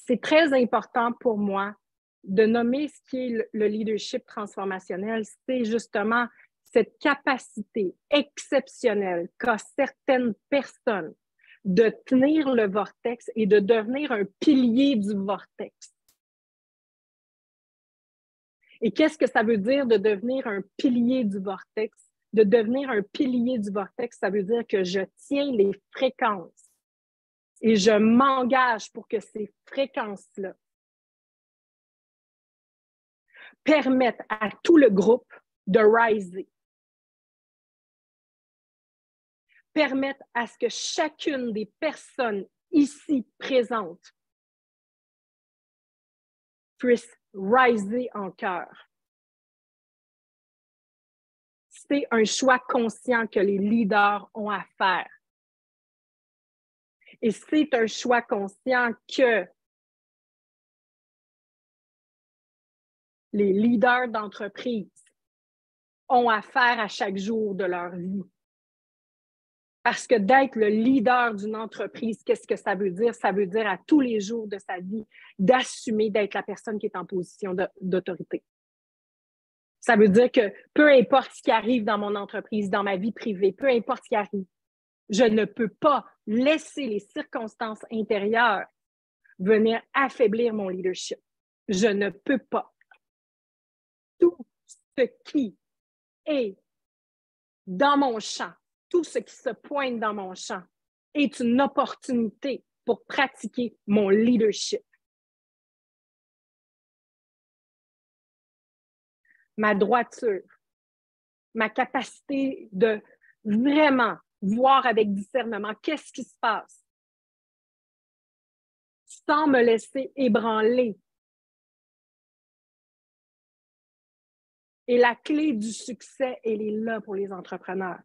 C'est très important pour moi de nommer ce qui est le leadership transformationnel. C'est justement cette capacité exceptionnelle qu'a certaines personnes de tenir le vortex et de devenir un pilier du vortex. Et qu'est-ce que ça veut dire de devenir un pilier du vortex? De devenir un pilier du vortex, ça veut dire que je tiens les fréquences et je m'engage pour que ces fréquences-là permettent à tout le groupe de riser. Permettent à ce que chacune des personnes ici présentes puisse riser en cœur. C'est un choix conscient que les leaders ont à faire. Et c'est un choix conscient que les leaders d'entreprise ont à faire à chaque jour de leur vie. Parce que d'être le leader d'une entreprise, qu'est-ce que ça veut dire? Ça veut dire à tous les jours de sa vie d'assumer d'être la personne qui est en position d'autorité. Ça veut dire que peu importe ce qui arrive dans mon entreprise, dans ma vie privée, peu importe ce qui arrive, je ne peux pas laisser les circonstances intérieures venir affaiblir mon leadership. Je ne peux pas. Tout ce qui est dans mon champ, tout ce qui se pointe dans mon champ est une opportunité pour pratiquer mon leadership. Ma droiture, ma capacité de vraiment voir avec discernement qu'est-ce qui se passe sans me laisser ébranler. Et la clé du succès, elle est là pour les entrepreneurs.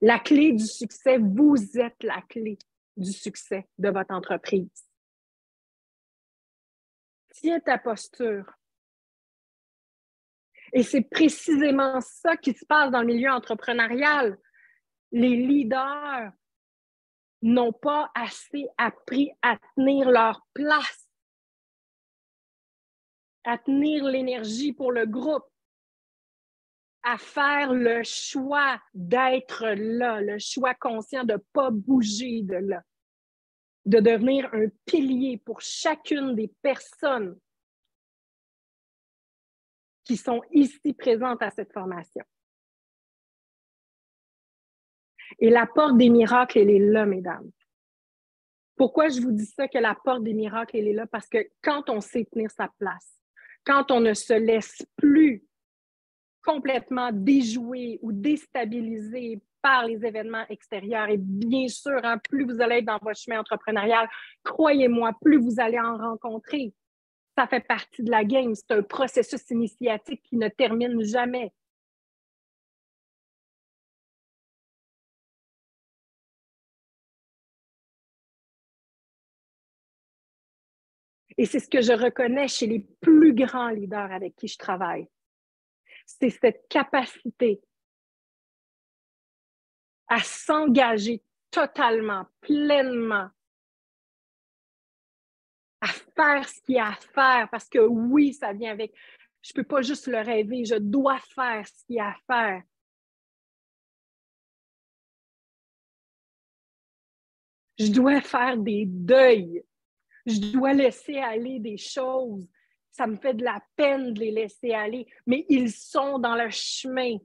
La clé du succès, vous êtes la clé du succès de votre entreprise. Tiens ta posture. Et c'est précisément ça qui se passe dans le milieu entrepreneurial. Les leaders n'ont pas assez appris à tenir leur place, à tenir l'énergie pour le groupe, à faire le choix d'être là, le choix conscient de ne pas bouger de là, de devenir un pilier pour chacune des personnes qui sont ici présentes à cette formation. Et la porte des miracles, elle est là, mesdames. Pourquoi je vous dis ça, que la porte des miracles, elle est là? Parce que quand on sait tenir sa place, quand on ne se laisse plus complètement déjouer ou déstabiliser par les événements extérieurs, et bien sûr, hein, plus vous allez être dans votre chemin entrepreneurial, croyez-moi, plus vous allez en rencontrer. Ça fait partie de la game. C'est un processus initiatique qui ne termine jamais. Et c'est ce que je reconnais chez les plus grands leaders avec qui je travaille. C'est cette capacité à s'engager totalement, pleinement, à faire ce qu'il y a à faire, parce que oui, ça vient avec, je ne peux pas juste le rêver, je dois faire ce qu'il y a à faire. Je dois faire des deuils, je dois laisser aller des choses. Ça me fait de la peine de les laisser aller, mais ils sont dans le chemin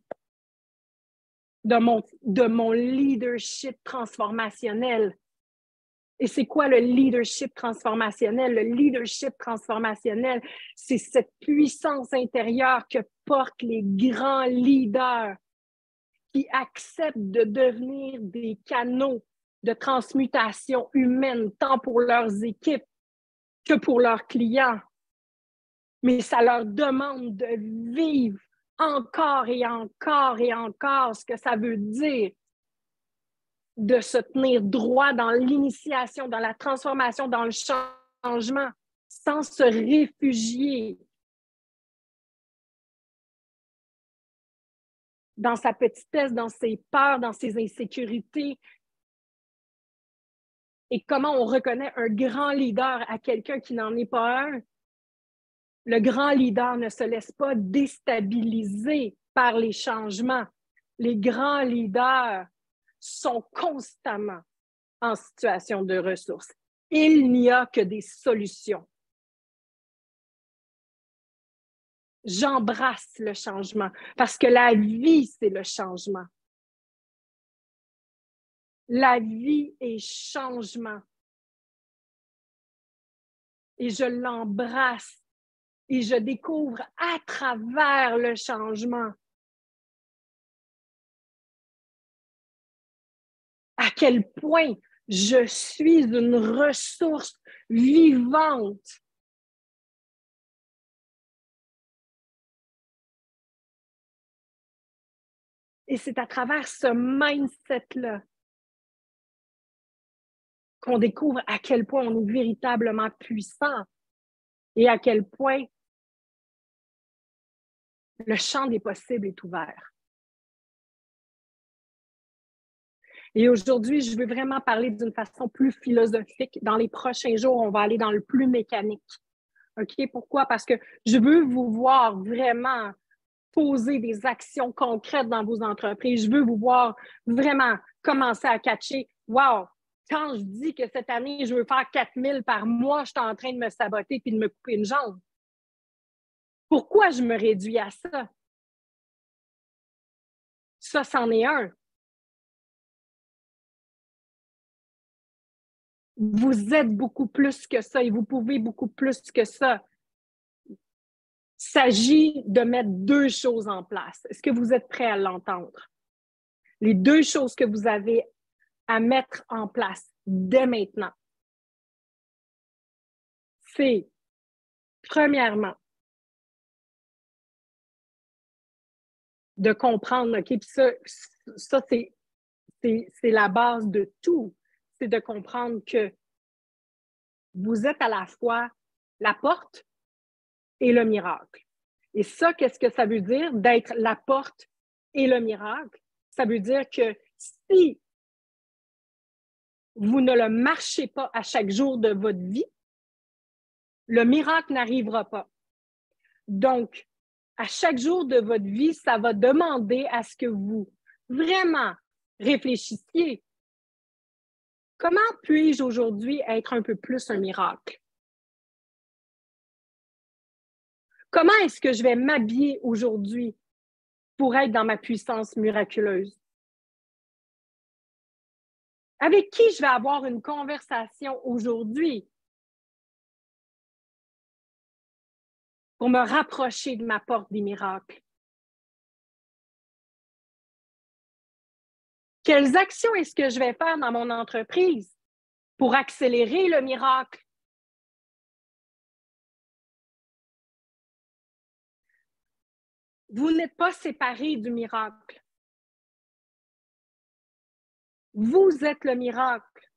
de mon leadership transformationnel. Et c'est quoi le leadership transformationnel? Le leadership transformationnel, c'est cette puissance intérieure que portent les grands leaders qui acceptent de devenir des canaux de transmutation humaine, tant pour leurs équipes que pour leurs clients. Mais ça leur demande de vivre encore et encore et encore ce que ça veut dire de se tenir droit dans l'initiation, dans la transformation, dans le changement, sans se réfugier dans sa petitesse, dans ses peurs, dans ses insécurités. Et comment on reconnaît un grand leader à quelqu'un qui n'en est pas un? Le grand leader ne se laisse pas déstabiliser par les changements. Les grands leaders sont constamment en situation de ressources. Il n'y a que des solutions. J'embrasse le changement parce que la vie, c'est le changement. La vie est changement. Et je l'embrasse et je découvre à travers le changement à quel point je suis une ressource vivante. Et c'est à travers ce mindset-là qu'on découvre à quel point on est véritablement puissant et à quel point le champ des possibles est ouvert. Et aujourd'hui, je veux vraiment parler d'une façon plus philosophique. Dans les prochains jours, on va aller dans le plus mécanique. OK? Pourquoi? Parce que je veux vous voir vraiment poser des actions concrètes dans vos entreprises. Je veux vous voir vraiment commencer à catcher. Wow! Quand je dis que cette année, je veux faire 4 000 par mois, je suis en train de me saboter puis de me couper une jambe. Pourquoi je me réduis à ça? Ça, c'en est un. Vous êtes beaucoup plus que ça et vous pouvez beaucoup plus que ça. Il s'agit de mettre deux choses en place. Est-ce que vous êtes prêts à l'entendre? Les deux choses que vous avez à mettre en place dès maintenant, c'est, premièrement, de comprendre, OK, puis ça c'est la base de tout, c'est de comprendre que vous êtes à la fois la porte et le miracle. Et ça, qu'est-ce que ça veut dire d'être la porte et le miracle? Ça veut dire que si vous ne le marchez pas à chaque jour de votre vie, le miracle n'arrivera pas. Donc, à chaque jour de votre vie, ça va demander à ce que vous vraiment réfléchissiez. Comment puis-je aujourd'hui être un peu plus un miracle? Comment est-ce que je vais m'habiller aujourd'hui pour être dans ma puissance miraculeuse? Avec qui je vais avoir une conversation aujourd'hui pour me rapprocher de ma porte des miracles? Quelles actions est-ce que je vais faire dans mon entreprise pour accélérer le miracle? Vous n'êtes pas séparés du miracle. Vous êtes le miracle.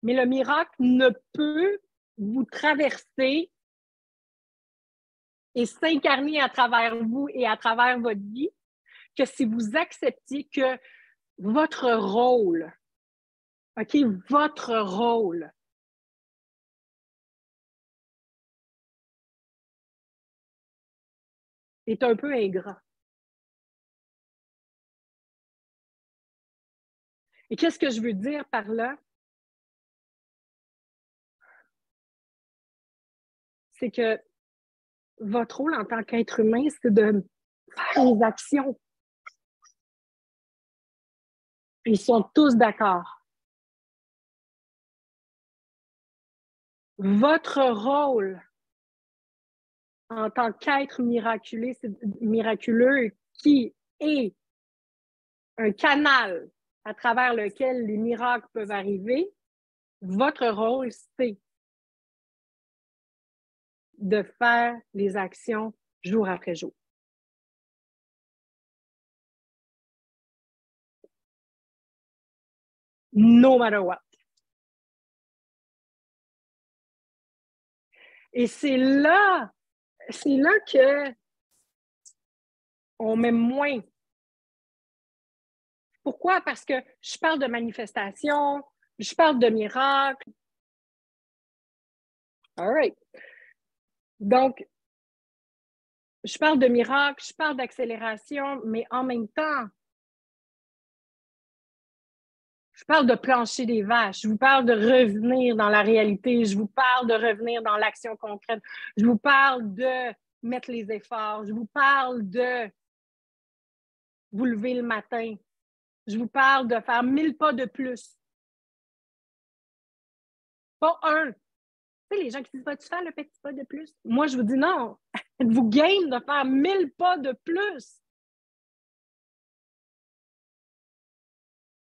Mais le miracle ne peut vous traverser et s'incarner à travers vous et à travers votre vie que si vous acceptiez que votre rôle, OK, votre rôle est un peu ingrat. Et qu'est-ce que je veux dire par là? C'est que votre rôle en tant qu'être humain, c'est de faire les actions. Ils sont tous d'accord. Votre rôle en tant qu'être miraculeux qui est un canal à travers lequel les miracles peuvent arriver, votre rôle, c'est de faire les actions jour après jour. No matter what. Et c'est là que on met moins. Pourquoi? Parce que je parle de manifestation, je parle de miracle. All right. Donc, je parle de miracle, je parle d'accélération, mais en même temps, je parle de plancher des vaches, je vous parle de revenir dans la réalité, je vous parle de revenir dans l'action concrète, je vous parle de mettre les efforts, je vous parle de vous lever le matin, je vous parle de faire 1000 pas de plus. Pas un. Tu sais, les gens qui disent, vas-tu faire le petit pas de plus? Moi, je vous dis non. Êtes-vous game de faire 1000 pas de plus?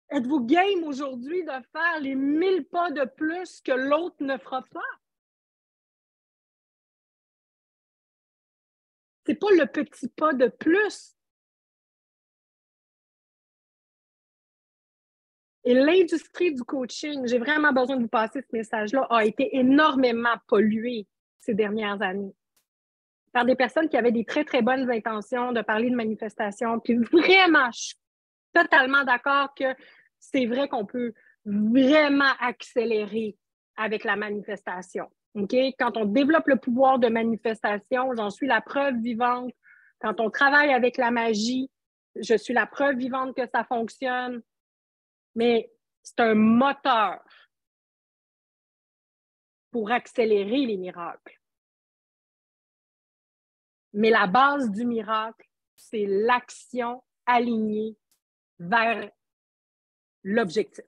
Êtes-vous game aujourd'hui de faire les 1000 pas de plus que l'autre ne fera pas? C'est pas le petit pas de plus. Et l'industrie du coaching, j'ai vraiment besoin de vous passer ce message-là, a été énormément polluée ces dernières années par des personnes qui avaient des très, très bonnes intentions de parler de manifestation. Puis vraiment, je suis totalement d'accord que c'est vrai qu'on peut vraiment accélérer avec la manifestation. Okay? Quand on développe le pouvoir de manifestation, j'en suis la preuve vivante. Quand on travaille avec la magie, je suis la preuve vivante que ça fonctionne. Mais c'est un moteur pour accélérer les miracles. Mais la base du miracle, c'est l'action alignée vers l'objectif.